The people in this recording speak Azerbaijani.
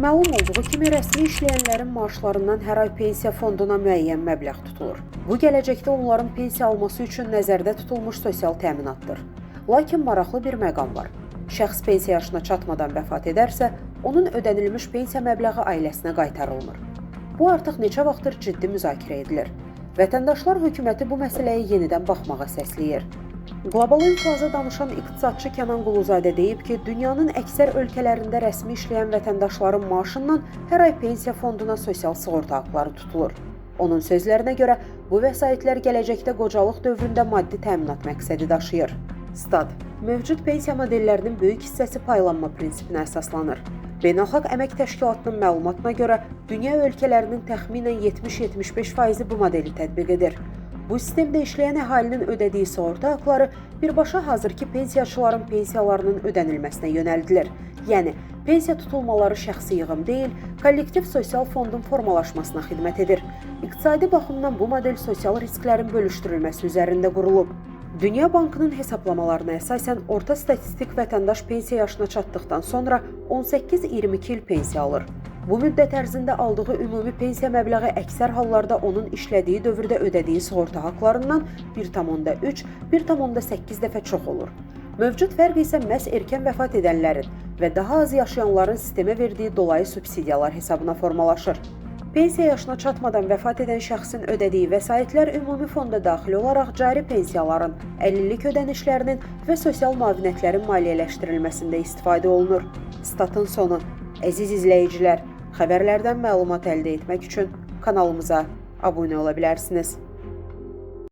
Məlum olduğu kimi rəsmi işləyənlərin maaşlarından hər ay pensiya fonduna müəyyən məbləğ tutulur. Bu, gələcəkdə onların pensiya alması üçün nəzərdə tutulmuş sosial təminatdır. Lakin maraqlı bir məqam var. Şəxs pensiya yaşına çatmadan vəfat edərsə, onun ödənilmiş pensiya məbləği ailəsinə qaytarılmır. Bu artıq neçə vaxtdır ciddi müzakirə edilir. Vətəndaşlar hökuməti bu məsələyə yenidən baxmağa səsləyir. Qlobal İnfoza danışan iqtisadçı Kənan Quluzadə deyib ki, dünyanın əksər ölkələrində rəsmi işləyən vətəndaşların maaşından hər ay pensiya fonduna sosial sığorta haqları tutulur. Onun sözlərinə görə, bu vəsaitlər gələcəkdə qocalıq dövründə maddi təminat məqsədi daşıyır. Stat: mövcud pensiya modellərinin böyük hissəsi paylanma prinsipinə əsaslanır. Beynəlxalq Əmək Təşkilatının məlumatına görə, dünya ölkələrinin təxminən 70-75% bu modeli tətbiq edir. Bu sistemdə işləyən əhalinin ödədiyi sığorta haqları birbaşa hazırki pensiyaçıların pensiyalarının ödənilməsinə yönəldilir. Yəni, pensiya tutulmaları şəxsi yığım deyil, kollektiv sosial fondun formalaşmasına xidmət edir. İqtisadi baxımdan bu model sosial risklərin bölüşdürülməsi üzərində qurulub. Dünya Bankının hesablamalarına əsasən orta statistik vətəndaş pensiya yaşına çatdıqdan sonra 18-22 il pensiya alır. Bu müddət ərzində aldığı ümumi pensiya məbləği əksər hallarda onun işlədiyi dövrdə ödədiyi sığorta haqlarından 1,3-1,8 dəfə çox olur. Mövcud fərq isə məhz erkən vəfat edənlərin və daha az yaşayanların sistemə verdiyi dolayı subsidiyalar hesabına formalaşır. Pensiya yaşına çatmadan vəfat edən şəxsin ödədiyi vəsaitlər ümumi fonda daxil olaraq cari pensiyaların, əlillik ödənişlərinin və sosial müavinətlərin maliyyələşdirilməsində istifadə olunur. Statın sonu. Əziz izləyicilər, xəbərlərdən məlumat əldə etmək üçün kanalımıza abunə ola bilərsiniz.